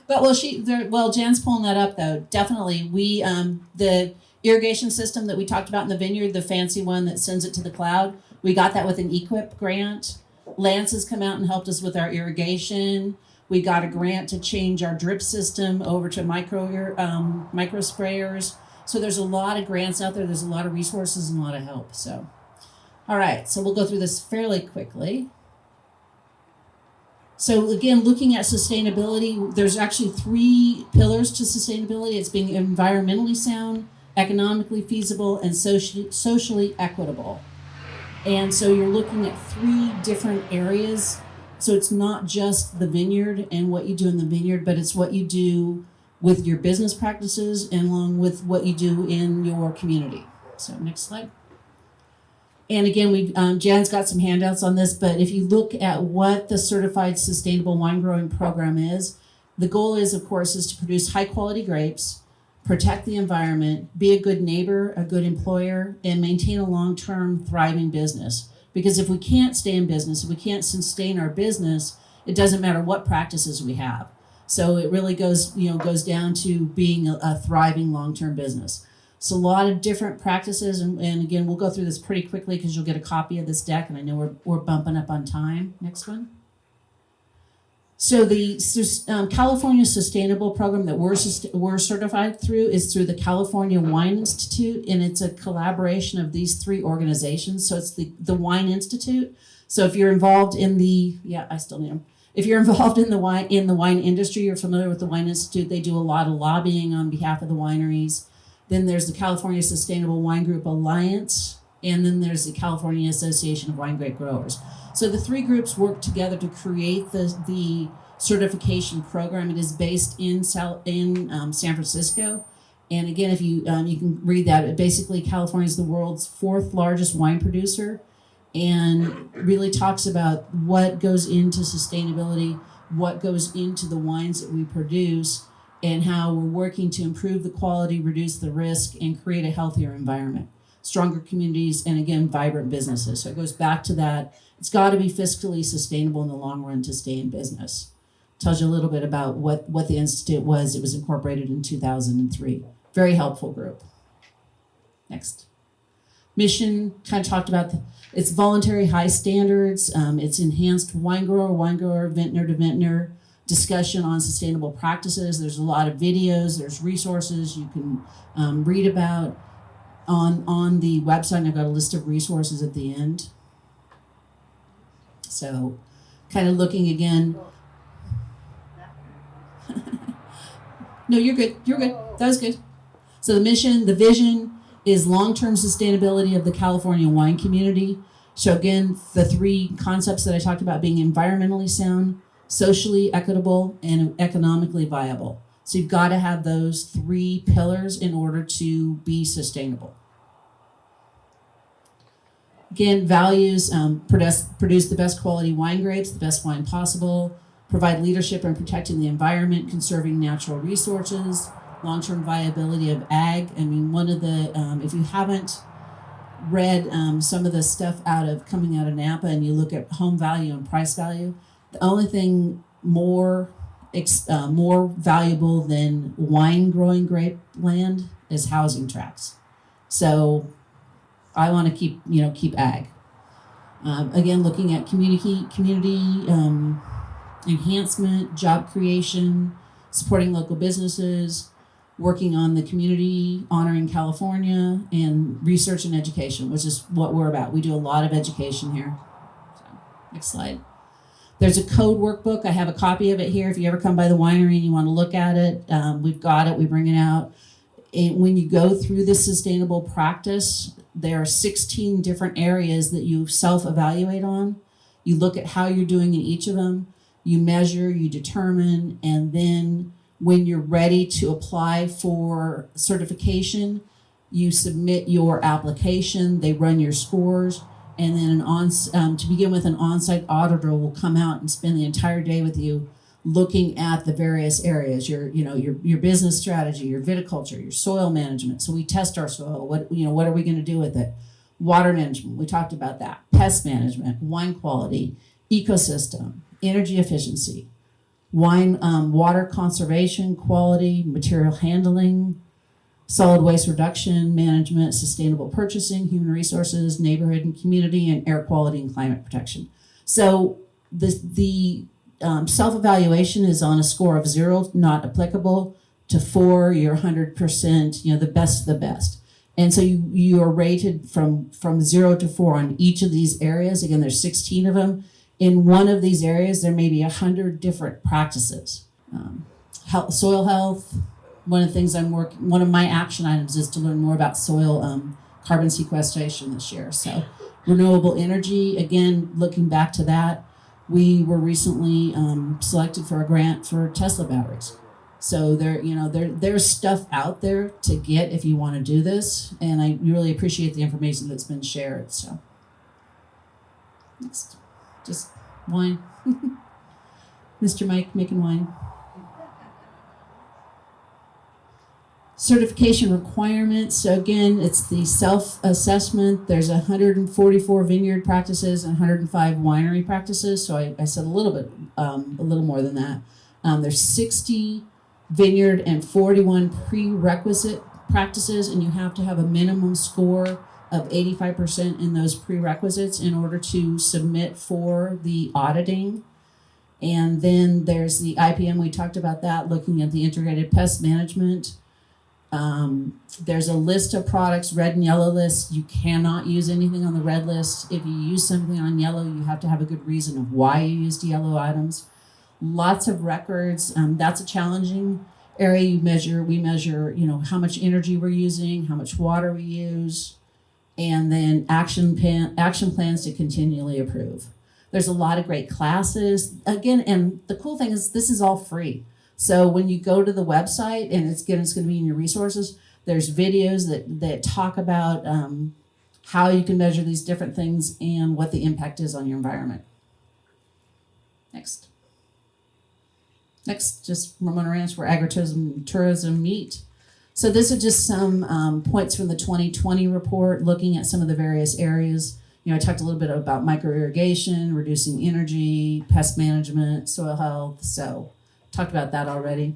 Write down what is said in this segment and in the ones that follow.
But well, Jan's pulling that up though. Definitely, we the irrigation system that we talked about in the vineyard, the fancy one that sends it to the cloud. We got that with an EQIP grant. Lance has come out and helped us with our irrigation. We got a grant to change our drip system over to micro sprayers. So there's a lot of grants out there. There's a lot of resources and a lot of help. So, all right. So we'll go through this fairly quickly. So again, looking at sustainability, there's actually 3 pillars to sustainability. It's being environmentally sound, economically feasible, and socially equitable. And so you're looking at 3 different areas. So it's not just the vineyard and what you do in the vineyard, but it's what you do with your business practices and along with what you do in your community. So next slide. And again, Jan's got some handouts on this, but if you look at what the Certified Sustainable Wine Growing Program is, the goal is, of course, is to produce high quality grapes, protect the environment, be a good neighbor, a good employer, and maintain a long-term thriving business. Because if we can't stay in business, if we can't sustain our business, it doesn't matter what practices we have. So it really goes down to being a thriving long-term business. So a lot of different practices, and again, we'll go through this pretty quickly because you'll get a copy of this deck, and I know we're bumping up on time. Next one. So the California Sustainable Program that we're certified through is through the California Wine Institute, and it's a collaboration of these 3 organizations. So it's the Wine Institute. So if you're involved in I still need them. If you're involved in the wine industry, you're familiar with the Wine Institute. They do a lot of lobbying on behalf of the wineries. Then there's the California Sustainable Wine Group Alliance, and then there's the California Association of Wine Grape Growers. So the 3 groups work together to create the certification program. It is based in San Francisco. And again, if you can read that, basically California is the world's 4th largest wine producer, and really talks about what goes into sustainability, what goes into the wines that we produce, and how we're working to improve the quality, reduce the risk, and create a healthier environment, stronger communities, and again, vibrant businesses. So it goes back to that. It's got to be fiscally sustainable in the long run to stay in business. Tells you a little bit about what the Institute was. It was incorporated in 2003. Very helpful group. Next. Mission, kind of talked about it's voluntary high standards. It's enhanced wine grower, vintner to vintner, discussion on sustainable practices. There's a lot of videos, there's resources you can read about on the website. I've got a list of resources at the end. So kind of looking again. No, you're good. You're good. That was good. So the mission, the vision is long-term sustainability of the California wine community. So again, the 3 concepts that I talked about being environmentally sound, socially equitable, and economically viable. So you've got to have those 3 pillars in order to be sustainable. Again, values, produce the best quality wine grapes, the best wine possible, provide leadership in protecting the environment, conserving natural resources, long-term viability of ag. I mean, one of the, if you haven't read some of the stuff coming out of Napa and you look at home value and price value, the only thing more valuable than wine growing grape land is housing tracts. So I want to keep ag. Again, looking at community enhancement, job creation, supporting local businesses, working on the community, honoring California, and research and education, which is what we're about. We do a lot of education here. So, next slide. There's a code workbook. I have a copy of it here. If you ever come by the winery and you want to look at it, we've got it. We bring it out. And when you go through this sustainable practice, there are 16 different areas that you self-evaluate on. You look at how you're doing in each of them. You measure, you determine, and then when you're ready to apply for certification, you submit your application, they run your scores, and then to begin with, an on-site auditor will come out and spend the entire day with you looking at the various areas, your business strategy, your viticulture, your soil management. So we test our soil. What are we going to do with it? Water management, we talked about that. Pest management, wine quality, ecosystem, energy efficiency, wine, water conservation, quality, material handling, solid waste reduction, management, sustainable purchasing, human resources, neighborhood and community, and air quality and climate protection. So the self-evaluation is on a score of 0, not applicable, to 4, you're 100%, the best of the best. And so you are rated from 0 to 4 on each of these areas. Again, there's 16 of them. In one of these areas, there may be 100 different practices. Soil health. One of the things one of my action items is to learn more about soil carbon sequestration this year. So renewable energy, again, looking back to that, we were recently selected for a grant for Tesla batteries. So there's stuff out there to get if you want to do this, and I really appreciate the information that's been shared. So next, just wine. Mr. Mike making wine. Certification requirements. So again, it's the self-assessment. There's 144 vineyard practices and 105 winery practices. So I said a little more than that. There's 60 vineyard and 41 prerequisite practices, and you have to have a minimum score of 85% in those prerequisites in order to submit for the auditing. And then there's the IPM. We talked about that, looking at the integrated pest management. There's a list of products, red and yellow list. You cannot use anything on the red list. If you use something on yellow, you have to have a good reason of why you used yellow items. Lots of records. That's a challenging area. We measure, how much energy we're using, how much water we use, and then action plans to continually improve. There's a lot of great classes. Again, and the cool thing is this is all free. So when you go to the website, and it's going to be in your resources, there's videos that talk about how you can measure these different things and what the impact is on your environment. Next, just Ramona Ranch, where agritourism and tourism meet. So this are just some points from the 2020 report, looking at some of the various areas. I talked a little bit about micro-irrigation, reducing energy, pest management, soil health. So talked about that already.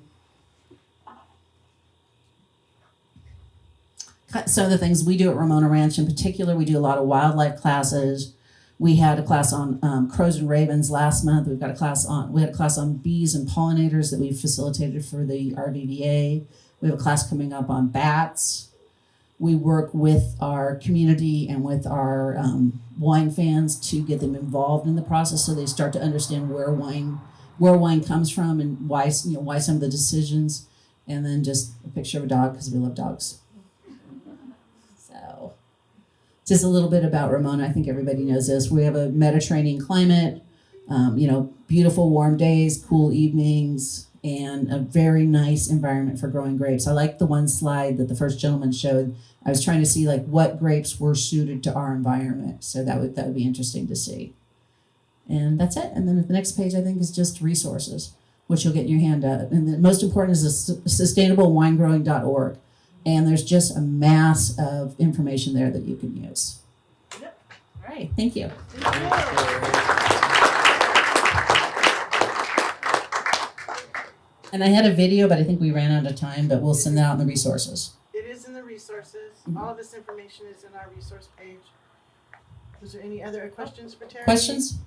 Some of the things we do at Ramona Ranch in particular, we do a lot of wildlife classes. We had a class on crows and ravens last month. We had a class on bees and pollinators that we facilitated for the RVVA. We have a class coming up on bats. We work with our community and with our wine fans to get them involved in the process, so they start to understand where wine comes from and why some of the decisions. And then just a picture of a dog, because we love dogs. So just a little bit about Ramona. I think everybody knows this. We have a Mediterranean climate, beautiful warm days, cool evenings, and a very nice environment for growing grapes. I like the one slide that the first gentleman showed. I was trying to see what grapes were suited to our environment. So that would be interesting to see. And that's it. And then the next page, I think, is just resources, which you'll get in your handout. And the most important is sustainablewinegrowing.org. And there's just a mass of information there that you can use. Yep. All right. Thank you. And I had a video, but I think we ran out of time, but we'll send that out in the resources. It is in the resources. Mm-hmm. All of this information is in our resource page. Was there any other questions for Teri? Questions?